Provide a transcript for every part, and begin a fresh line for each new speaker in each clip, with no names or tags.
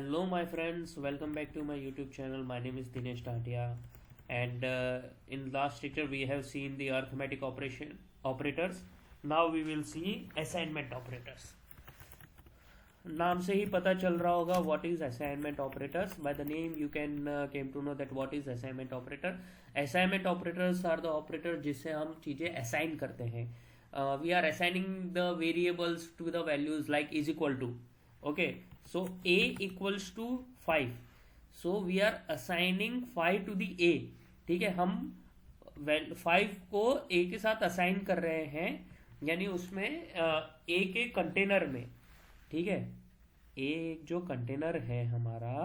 Hello, my friends. Welcome back to my YouTube channel. My name is Dinesh Tatia, and in last lecture we have seen the arithmetic operators. Now we will see assignment operators. नाम से ही पता चल रहा होगा what is assignment operators. By the name you can came to know that what is assignment operator. Assignment operators are the operators जिससे हम चीजें assign करते हैं. We are assigning the variables to the values like is equal to. Okay, so a equals to 5. So we are assigning 5 to the a. ठीक है, हम 5 को a के साथ असाइन कर रहे हैं, यानी उसमें a के कंटेनर में. ठीक है, a जो कंटेनर है हमारा,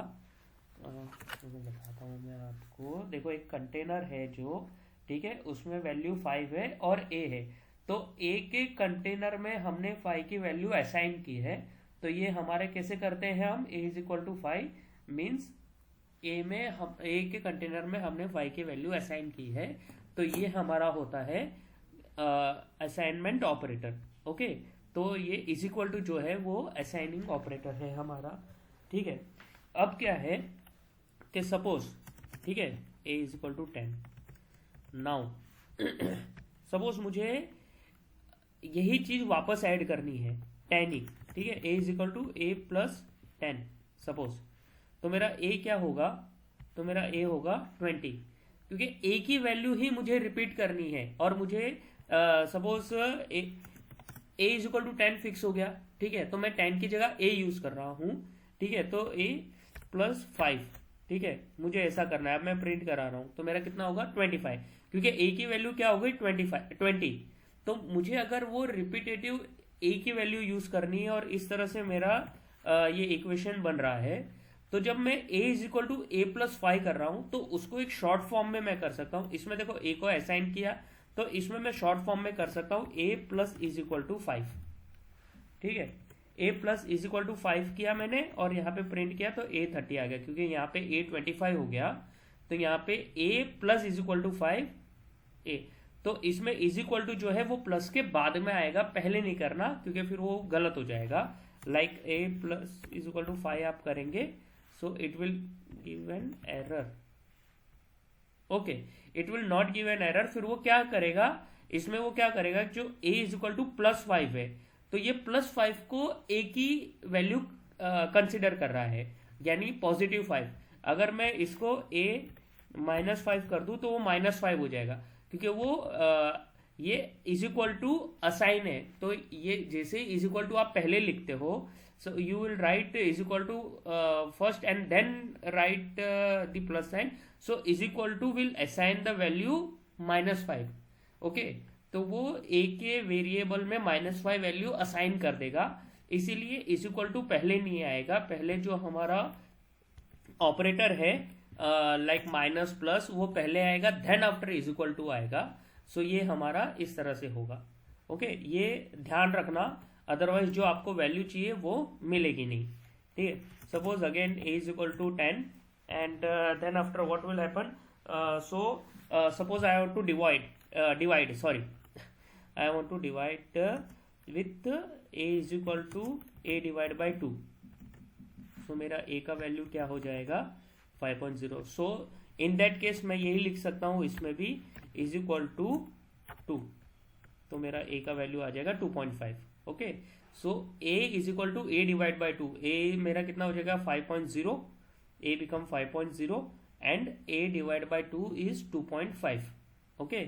बताता हूँ मैं आपको. देखो, एक कंटेनर है जो, ठीक है, उसमें वैल्यू 5 है और a है. तो a के कंटेनर में हमने 5 की वैल्यू असाइन की है. तो ये हमारे कैसे करते हैं हम, a is equal to 5 means a में हम a के कंटेनर में हमने 5 की वैल्यू असाइन की है. तो ये हमारा होता है असाइनमेंट ऑपरेटर. ओके, तो ये इज इक्वल टू जो है वो असाइनिंग ऑपरेटर है हमारा. ठीक है, अब क्या है कि सपोज, ठीक है, a is equal to 10. Now suppose मुझे यही चीज वापस ऐड करनी है, 10 ही. ठीक है, a is equal to a plus 10 suppose. तो मेरा a क्या होगा, तो मेरा a होगा 20, क्योंकि a की वैल्यू ही मुझे रिपीट करनी है. और मुझे suppose a is equal to 10 fix हो गया. ठीक है, तो मैं 10 की जगह a यूज कर रहा हूं. ठीक है, तो a प्लस 5. ठीक है, मुझे ऐसा करना है. अब मैं प्रिंट करा रहा हूं, तो मेरा कितना होगा 25, क्योंकि a की वैल्यू क्या हो गई 20. तो मुझे अगर वो रिपीटेटिव a की वैल्यू यूज करनी है और इस तरह से मेरा ये इक्वेशन बन रहा है, तो जब मैं a is equal to a plus 5 कर रहा हूं तो उसको एक शॉर्ट फॉर्म में मैं कर सकता हूं. इसमें देखो a को असाइन किया, तो इसमें मैं शॉर्ट फॉर्म में कर सकता हूं a plus is equal to 5. ठीक है, a plus is equal to 5 किया मैंने और यहाँ पे प्रिंट किया तो a 30 आ गया, क्योंकि यहाँ पे a 25 हो गया. तो यहाँ पे a plus is equal to 5 a. तो इसमें इज इक्वल टू जो है वो प्लस के बाद में आएगा, पहले नहीं करना क्योंकि फिर वो गलत हो जाएगा. Like a plus is equal to 5 आप करेंगे, so it will give an error. Okay, it will not give an error. फिर वो क्या करेगा, इसमें वो क्या करेगा, जो a is equal two plus 5 है, तो ये प्लस 5 को a की वैल्यू कंसिडर कर रहा है, यानी पॉजिटिव 5. अगर मैं इसको a माइनस 5 कर दूं तो वो माइनस 5 हो जाएगा, क्योंकि वो ये इज इक्वल टू असाइन है. तो ये जैसे इज इक्वल टू आप पहले लिखते हो, so you will write is equal to first and then write the plus sign. So is equal to will assign the value -5. ओके, तो वो a के वेरिएबल में -5 वैल्यू असाइन कर देगा. इसीलिए इज इक्वल टू पहले नहीं आएगा. पहले जो हमारा ऑपरेटर है लाइक माइनस प्लस, वो पहले आएगा, then after is equal to आएगा. सो ये हमारा इस तरह से होगा. ओके, ये ध्यान रखना, अदरवाइज जो आपको वैल्यू चाहिए वो मिलेगी नहीं. ठीक है, suppose again a is equal to 10 and then after what will happen. So suppose I want to divide sorry I want to divide with a is equal to a divide by 2. So मेरा a का value क्या हो जाएगा 5.0. सो in that case मैं यही लिख सकता हूं इसमें भी इज इक्वल टू 2. तो मेरा a का वैल्यू आ जाएगा 2.5. Okay, so a is equal to a divide by 2. a मेरा कितना हो जाएगा 5.0. a become 5.0 and a divide by 2 is 2.5. Okay,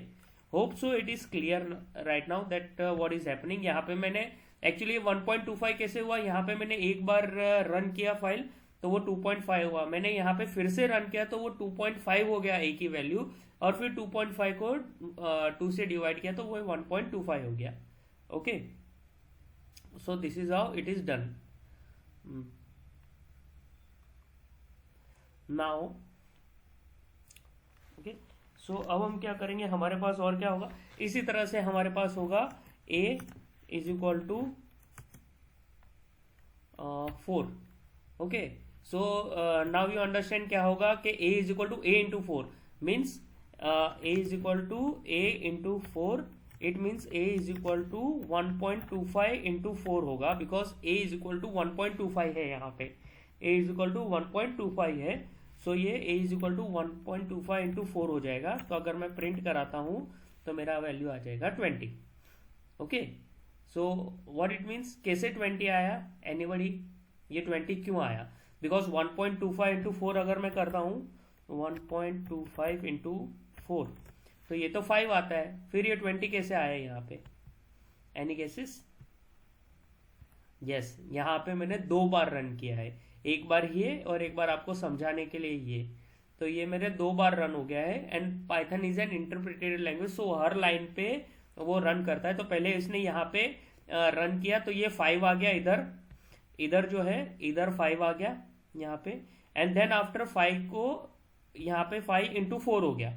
hope so it is clear right now that what is happening. यहाँ पे मैंने एक्चुअली 1.25 कैसे हुआ, यहाँ पे मैंने एक बार रन किया फाइल तो वो 2.5 हुआ. मैंने यहाँ पे फिर से रन किया तो वो 2.5 हो गया a की वैल्यू, और फिर 2.5 को 2 से डिवाइड किया तो वो 1.25 हो गया. Okay, so this is how it is done. Now okay, so अब हम क्या करेंगे, हमारे पास और क्या होगा, इसी तरह से हमारे पास होगा a is equal to 4. Okay, so now you understand क्या होगा कि a is equal to a into 4 means a is equal to a into 4. It means a is equal to 1.25 into 4 होगा, because a is equal to 1.25 है यहाँ पे. ए is equal to 1.25 है, सो ये A is equal to 1.25 into 4 हो जाएगा। तो अगर मैं प्रिंट कराता हूँ तो मेरा वैल्यू आ जाएगा 20। Okay, so what it means, कैसे 20 आया एनीबडी, ये 20 क्यों आया? बिकॉज 1.25 इंटू 4 अगर मैं करता हूँ 1.25 इंटू 4 तो ये तो 5 आता है, फिर ये 20 कैसे आया यहाँ पे? Any guesses? यस, यहाँ पे मैंने 2 बार रन किया है, एक बार ये और एक बार आपको समझाने के लिए ये। तो ये मेरे 2 बार रन हो गया है। And Python is an interpreted language, so her line पे वो रन करता है। तो पहले इसने यहाँ पे रन किया तो ये 5 आ गया, इधर जो है इधर 5 आ गया यहाँ पे। एंड देन आफ्टर 5 को यहाँ पे 5 इंटू 4 हो गया,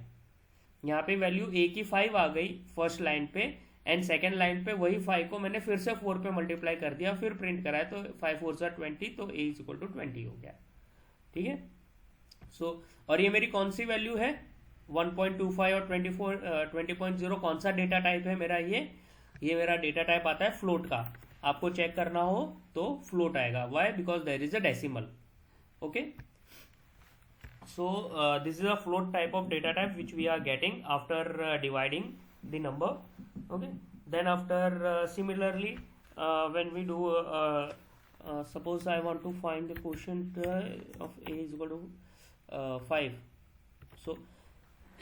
यहाँ पे वैल्यू ए की 5 आ गई फर्स्ट लाइन पे। एंड सेकेंड लाइन पे वही 5 को मैंने फिर से 4 पे मल्टीप्लाई कर दिया, फिर प्रिंट कराया तो 5 4 सा 20, तो ए इज इक्वल टू 20 हो गया। ठीक है, सो और ये मेरी कौन सी वैल्यू है? 1.25 और 20.0 कौन सा डेटा टाइप है मेरा? ये मेरा डेटा टाइप आता है फ्लोट का। आपको चेक करना हो तो फ्लोट आएगा। Why? Because there is a decimal. Okay, so this is a float type of data type which we are getting after dividing the number. Okay, then after similarly when we do suppose I want to find the quotient of a is equal to 5, so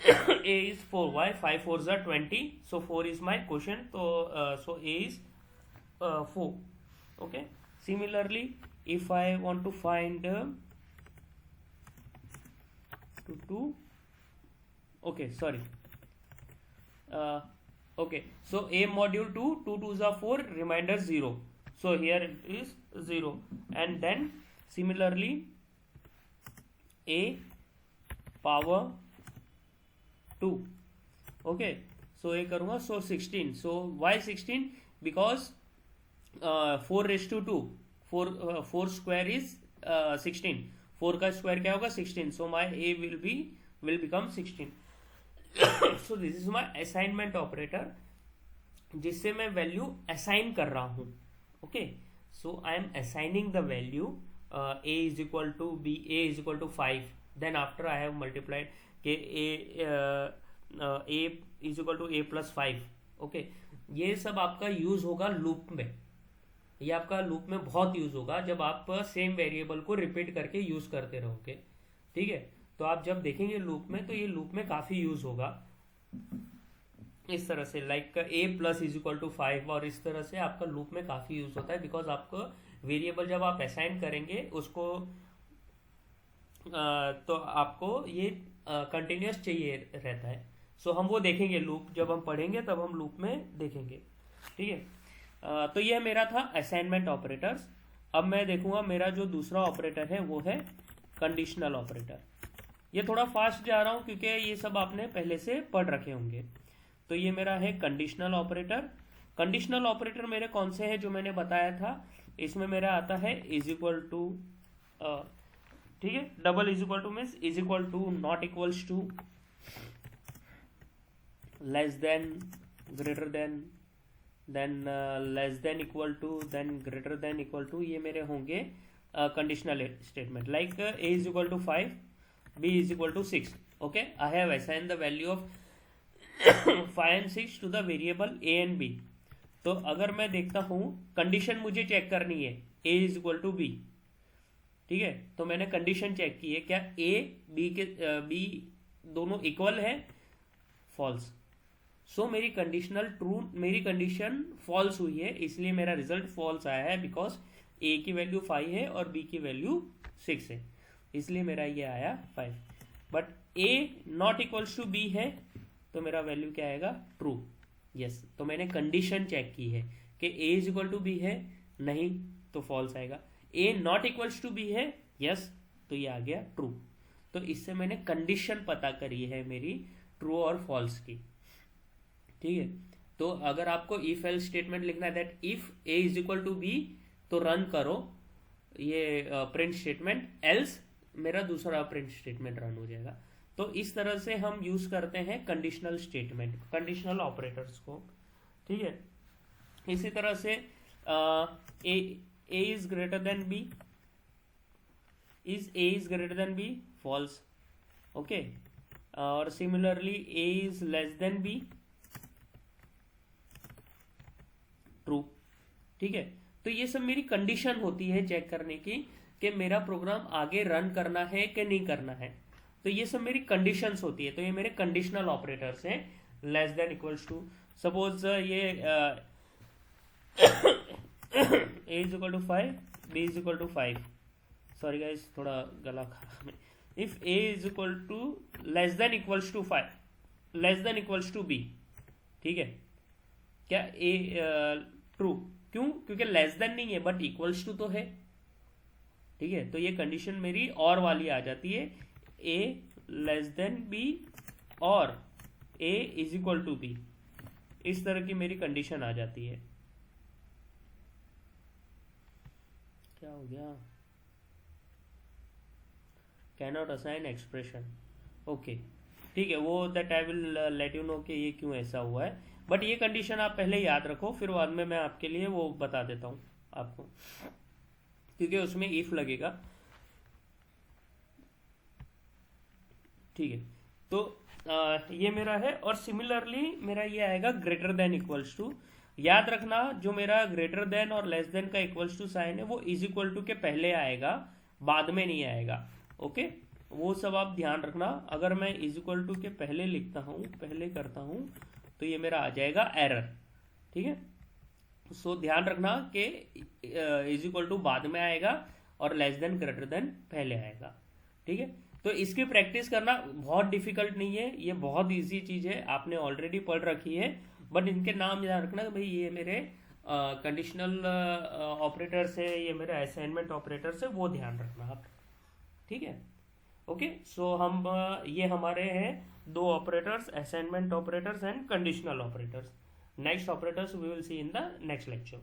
a is 4, why? 5 4s are 20, so 4 is my quotient, so a is 4. Okay, similarly if I want to find 2, okay, sorry, okay, so a module 2, 2 2s are 4, remainder 0, so here it is 0. And then similarly a power 2, okay, so a करूँगा, so 16, so why 16? because 4 raised to 2, 4 square is 16, 4 का square क्या होगा? 16, so my A will become 16. So this is my assignment operator, जिससे मैं value assign कर रहा हूं. Okay, so I am assigning the value A is equal to B, A is equal to 5, then after I have multiplied के A is equal to A plus 5. Okay, ये सब आपका use होगा loop में, ये आपका लूप में बहुत यूज होगा जब आप सेम वेरिएबल को रिपीट करके यूज करते रहोगे. ठीक है, तो आप जब देखेंगे लूप में तो ये लूप में काफी यूज होगा इस तरह से, like A plus is equal to 5, और इस तरह से आपका लूप में काफी यूज होता है. बिकॉज आपको वेरिएबल जब आप असाइन करेंगे उसको तो आपको ये कंटिन्यूअस चाहिए रहता है. सो हम वो देखेंगे लूप, जब हम पढ़ेंगे तब हम लूप में देखेंगे. ठीक है, तो यह मेरा था असाइनमेंट ऑपरेटर्स. अब मैं देखूंगा मेरा जो दूसरा ऑपरेटर है वो है कंडीशनल ऑपरेटर. ये थोड़ा फास्ट जा रहा हूं क्योंकि ये सब आपने पहले से पढ़ रखे होंगे. तो ये मेरा है कंडीशनल ऑपरेटर. कंडीशनल ऑपरेटर मेरे कौन से हैं जो मैंने बताया था? इसमें मेरा आता है इज इक्वल टू, ठीक है, double is equal to means is equal to, not equals to, less than, greater than, then less than equal to, then greater than equal to. ये मेरे होंगे conditional statement. Like A is equal to 5, b is equal to 6. Okay, I have assign the value of 5 and 6 to the variable a and b. तो अगर मैं देखता हूं, condition मुझे check करनी है a is equal to b. ठीक है, तो मैंने कंडीशन चेक की है, क्या a b दोनों इक्वल है? फॉल्स. सो मेरी कंडीशनल ट्रू, मेरी कंडीशन फॉल्स हुई है, इसलिए मेरा रिजल्ट फॉल्स आया है. बिकॉज a की वैल्यू 5 है और b की वैल्यू 6 है, इसलिए मेरा ये आया 5. But a not equals to b है तो मेरा वैल्यू क्या आएगा? ट्रू. यस, तो मैंने कंडीशन चेक की है कि a is equal to b है, नहीं तो फॉल्स आएगा. a not equals to b है, यस, तो ये आ गया ट्रू. तो इससे मैंने कंडीशन पता करी है मेरी ट्रू और फॉल्स की. ठीक है, तो अगर आपको इफ एल्स स्टेटमेंट लिखना है, that if a is equal to b, तो रन करो ये प्रिंट स्टेटमेंट, एल्स मेरा दूसरा प्रिंट स्टेटमेंट रन हो जाएगा. तो इस तरह से हम यूज करते हैं कंडीशनल स्टेटमेंट, कंडीशनल ऑपरेटर्स को. ठीक है, इसी तरह से A is greater than B, is A is greater than B, false, okay, और similarly A is less than B, true, ठीक है। तो ये सब मेरी कंडीशन होती है चेक करने की कि मेरा प्रोग्राम आगे रन करना है कि नहीं करना है। तो ये सब मेरी कंडीशंस होती है, तो ये मेरे कंडीशनल ऑपरेटर्स हैं। Less than equals to, suppose ये A is equal to 5, B is equal to 5, sorry guys थोड़ा गला खराब है। If A is equal to less than equals to 5, less than equals to B, ठीक है, क्या ए true, क्यों, क्योंकि लेस देन नहीं है बट इक्वल्स टू तो है, ठीक है। तो ये कंडीशन मेरी और वाली आ जाती है, ए लेस देन बी और ए इज इक्वल टू बी, इस तरह की मेरी कंडीशन आ जाती है। क्या हो गया, कैनॉट असाइन एक्सप्रेशन, ओके, ठीक है, वो that I will let you know कि ये क्यों ऐसा हुआ है, बट ये कंडीशन आप पहले याद रखो, फिर बाद में मैं आपके लिए वो बता देता हूँ आपको, क्योंकि उसमें इफ लगेगा, ठीक है। तो ये मेरा है, और सिमिलरली मेरा ये आएगा ग्रेटर देन इक्वल्स टू। याद रखना जो मेरा ग्रेटर देन और लेस देन का इक्वल्स टू साइन है वो इज इक्वल टू के पहले आएगा, बाद में नहीं आएगा, ओके, वो सब आप ध्यान रखना। अगर मैं इज इक्वल टू के पहले लिखता हूँ, पहले करता हूँ, तो ये मेरा आ जाएगा एरर, ठीक है। सो ध्यान रखना कि इज इक्वल टू बाद में आएगा और लेस देन ग्रेटर देन पहले आएगा, ठीक है। तो इसकी प्रैक्टिस करना बहुत डिफिकल्ट नहीं है, ये बहुत इजी चीज है, आपने ऑलरेडी पढ़ रखी है, बट इनके नाम याद रखना कि भाई ये मेरे कंडीशनल ऑपरेटर्स है, ये मेरे असाइनमेंट ऑपरेटर्स है, वो ध्यान रखना आप, ठीक है। ओके, सो हम ये हमारे हैं दो operators, assignment operators and conditional operators. Next operators we will see in the next lecture.